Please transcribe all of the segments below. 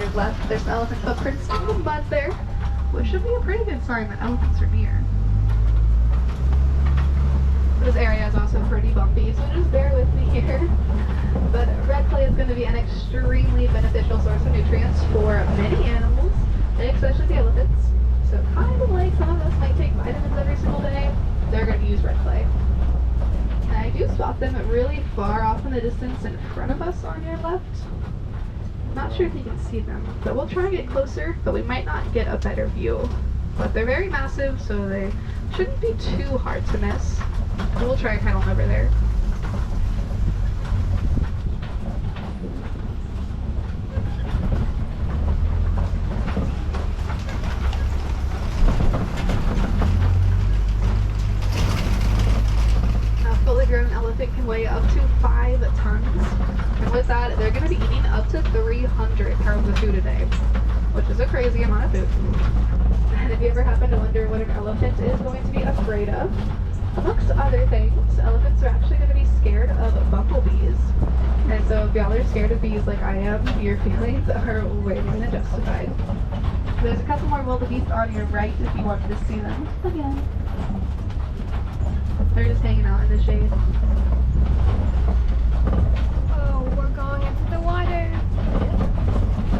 your left, there's elephant footprints in the mud there, which should be a pretty good sign that elephants are near. This area is also pretty bumpy, so just bear with me here. But red clay is going to be an extremely beneficial source of nutrients for many animals, and especially the elephants. So kind of like some of us might take vitamins every single day, they're going to use red clay. And I do spot them really far off in the distance in front of us on your left. Not sure if you can see them, but we'll try and get closer, but we might not get a better view. But they're very massive, so they shouldn't be too hard to miss. We'll try and head on over there. Now, a fully grown elephant can weigh up to 5 tons. And with that, they're going to be eating up to 300 pounds of food a day, which is a crazy amount of food. And if you ever happen to wonder what an elephant is going to be afraid of, amongst other things, elephants are actually going to be scared of bumblebees. And so if y'all are scared of bees like I am, your feelings are way more than justified. There's a couple more wildebeest on your right if you wanted to see them again. They're just hanging out in the shade. Oh, we're going into the water.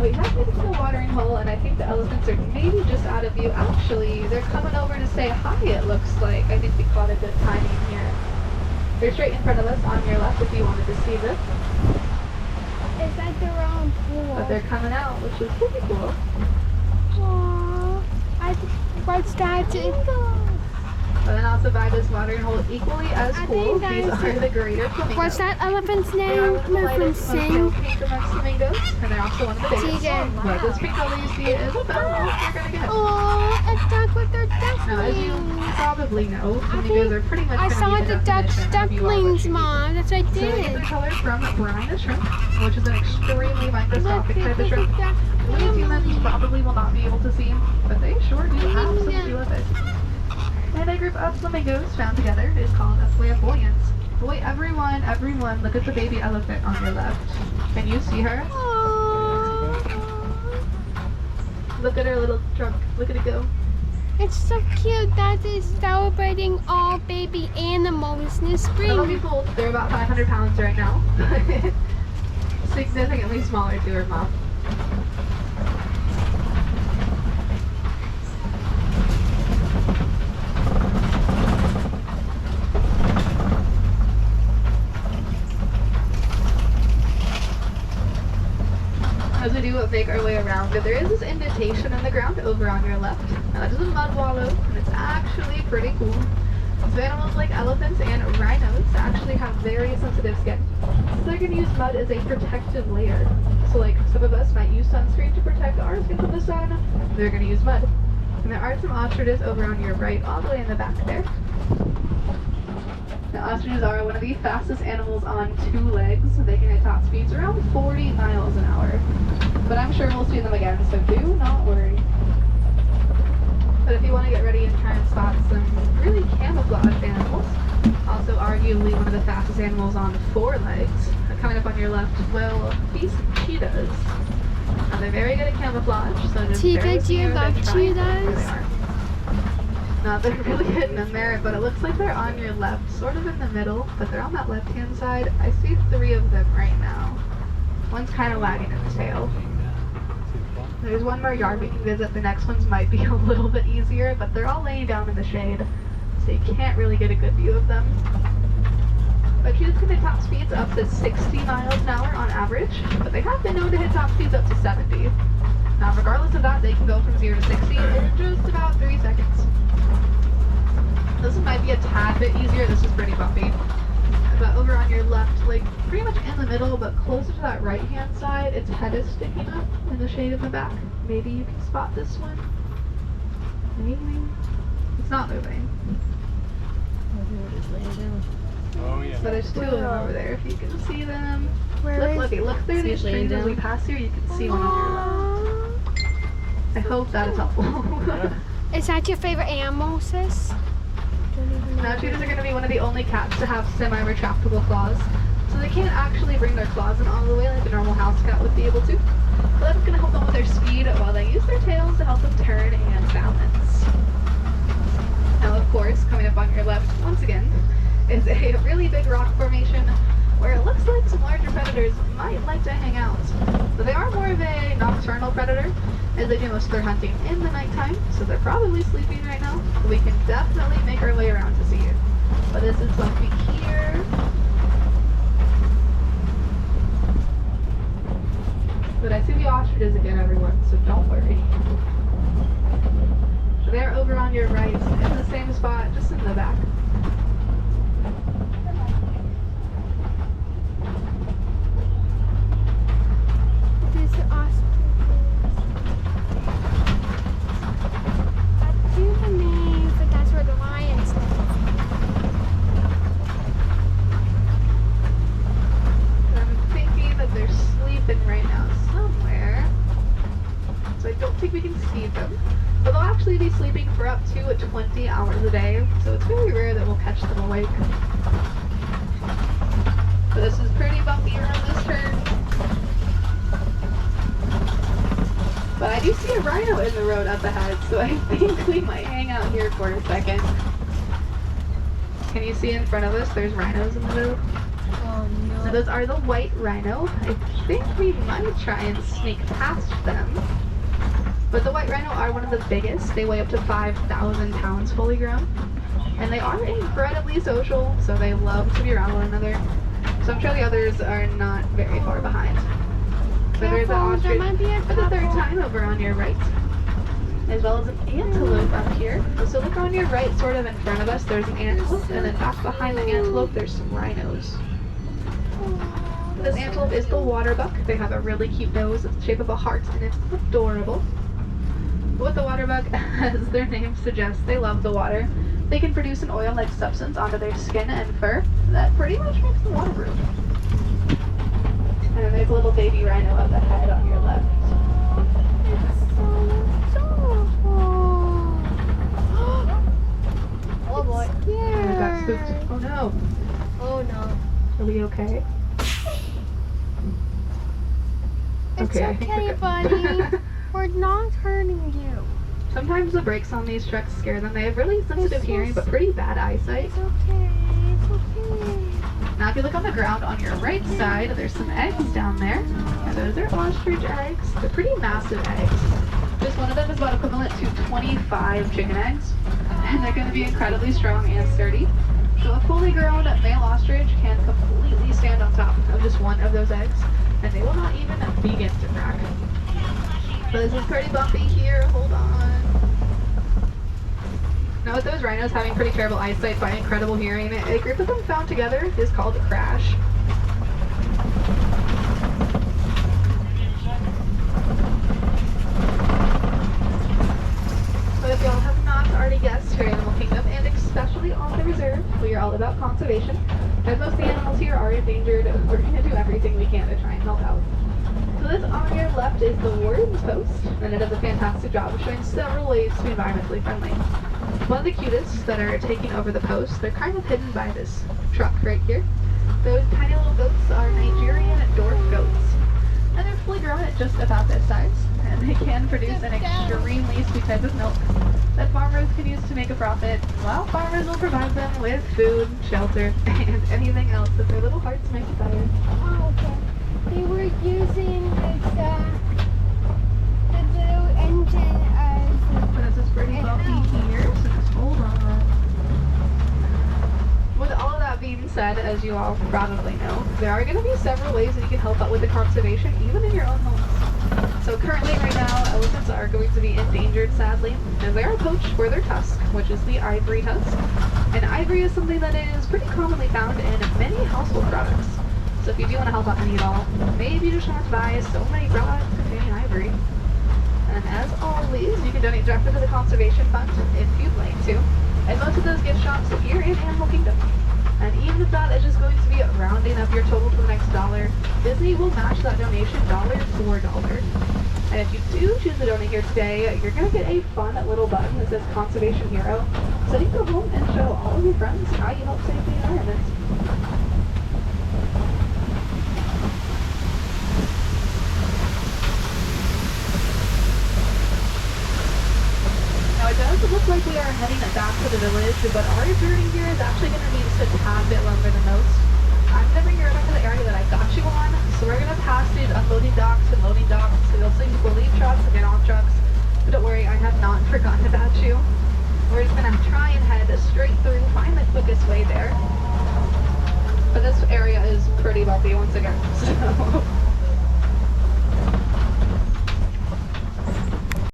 We have been to the watering hole, and I think the elephants are maybe just out of view. Actually, they're coming over to say hi, it looks like. I think we caught a good timing here. They're straight in front of us on your left if you wanted to see them. Is that the wrong pool? But they're coming out, which is pretty cool. Aww. What's that? But then also by this watering hole equally as cool, think these are the greater flamingos. What's that elephant's They name? are one of the My friend lightest, most Sing. pink amongst flamingos, and they're also one of the biggest. Tegan. But this pink color you see is about all you're going to get. Oh, it's duck with their Now, as you ducklings. probably know, flamingos are pretty much I going to saw be the definition of you are what ducklings, you eat. Mom. That's what I So they get did. the color from brine the shrimp, which is an extremely Look, microscopic type of shrimp. We humans probably will not be able to see, but they sure do have some to do with it. And a group of flamingos found together is called a flamboyance. Boy, everyone, look at the baby elephant on your left. Can you see her? Look at her little trunk. Look at it go. It's so cute. That is celebrating all baby animals in the spring. Now, let me fold. They're about 500 pounds right now. Significantly smaller to her mom. As we do make our way around, there is this indentation in the ground over on your left. Now that is a mud wallow, and it's actually pretty cool. So animals like elephants and rhinos actually have very sensitive skin. So they're going to use mud as a protective layer. So like some of us might use sunscreen to protect our skin from the sun, they're going to use mud. And there are some ostriches over on your right, all the way in the back there. Now, ostriches are one of the fastest animals on 2 legs. They can hit top speeds around 40 miles an hour. But I'm sure we'll see them again, so do not worry. But if you want to get ready and try and spot some really camouflaged animals, also arguably one of the fastest animals on 4 legs, coming up on your left will be some cheetahs. Now they're very good at camouflage, so just bear with Do me you as I love try and find where they cheetahs? are. Now they're really hidden in there, but it looks like they're on your left, sort of in the middle, but they're on that left-hand side. I see 3 of them right now. One's kind of lagging in the tail. There's one more yard we can visit. The next ones might be a little bit easier, but they're all laying down in the shade, so you can't really get a good view of them. But cheetahs can hit top speeds up to 60 miles an hour on average, but they have been known to hit top speeds up to 70. Now, regardless of that, they can go from 0 to 60 in just about 3 seconds. This one might be a tad bit easier. This is pretty bumpy. But over on your left, like pretty much in the middle, but closer to that right-hand side, its head is sticking up in the shade of the back. Maybe you can spot this one. Maybe. It's not moving. Oh yeah. But there's 2 of them over there, if you can see them. Where Look through these trees as we pass here, you can see one on your left. I hope that is helpful. Is that your favorite animal, sis? Now, cheetahs are going to be one of the only cats to have semi-retractable claws. So they can't actually bring their claws in all the way like a normal house cat would be able to. But that's going to help them with their nocturnal predator, as they do most of their hunting in the nighttime, so they're probably sleeping right now. But we can definitely make our way around to see it. But this is Bumpy here. But I see the ostriches again, everyone, so don't worry. They're over on your right, in the same spot, just in the back. This is awesome. I do believe that that's where the lions live. I'm thinking that they're sleeping right now somewhere. So I don't think we can see them. But they'll actually be sleeping for up to 20 hours a day, so it's very rare that we'll catch them awake. So this is pretty bumpy around this turn. But I do see a rhino in the road up ahead, so I think we might hang out here for a second. Can you see in front of us? There's rhinos in the road. Oh no. So those are the white rhino. I think we might try and sneak past them. But the white rhino are one of the biggest. They weigh up to 5,000 pounds fully grown. And they are incredibly social, so they love to be around one another. So I'm sure the others are not very far behind. So there's an ostrich for the third time over on your right, as well as an antelope up here. So look on your right, sort of in front of us, there's an antelope, and then back behind the antelope, there's some rhinos. This antelope is the water buck. They have a really cute nose. It's the shape of a heart, and it's adorable. What the water buck, as their name suggests, they love the water. They can produce an oil-like substance onto their skin and fur that pretty much makes them waterproof. And then there's a little baby rhino up ahead on your left. It's so oh boy. Oh, I got Scared. spooked. Oh no. Oh no. Are we okay? It's Okay, I think okay, we're good. buddy. We're not hurting you. Sometimes the brakes on these trucks scare them. They have really sensitive so hearing, but pretty bad eyesight. It's okay. It's okay. Now if you look on the ground on your right side, there's some eggs down there. And those are ostrich eggs. They're pretty massive eggs. Just one of them is about equivalent to 25 chicken eggs. And they're going to be incredibly strong and sturdy. So a fully grown male ostrich can completely stand on top of just one of those eggs. And they will not even begin to crack. But this is pretty bumpy here. Hold on. Now with those rhinos having pretty terrible eyesight but incredible hearing, a group of them found together is called a crash. But if y'all have not already guessed, here in Animal Kingdom, and especially on the reserve, we are all about conservation. As most of the animals here are endangered, we're going to do everything we can to try and help out. So this on your left is the warden's post, and it does a fantastic job of showing several ways to be environmentally friendly. One of the cutest that are taking over the post, they're kind of hidden by this truck right here. Those tiny little goats are Nigerian dwarf goats. And they're fully grown at just about this size, and they can produce an extremely sweet type of milk that farmers can use to make a profit, while farmers will provide them with food, shelter, and anything else that their little hearts may desire. Oh, okay. They were using this, the little engine as This is pretty bumpy here, so just hold on. With all of that being said, as you all probably know, there are going to be several ways that you can help out with the conservation, even in your own homes. So currently, right now, elephants are going to be endangered, sadly, as they are poached for their tusk, which is the ivory tusk. And ivory is something that is pretty commonly found in many household products. So if you do want to help out any at all, maybe you just want to buy so many products containing ivory. And as always, you can donate directly to the Conservation Fund if you'd like to. And most of those gift shops here in Animal Kingdom. And even if that is just going to be rounding up your total to the next dollar, Disney will match that donation dollar for dollar. And if you do choose to donate here today, you're going to get a fun little button that says Conservation Hero, so you can go home and show all of your friends how you help save the environment. Now it does look like we are heading back to the village, but our journey here is actually going to be just a tad bit longer than most. I'm going to bring you back to the area that I got you on, so we're going to pass these unloading docks and loading docks, so you'll see fully forgotten about you. We're just gonna try and head straight through, find the quickest way there. But this area is pretty bumpy once again, so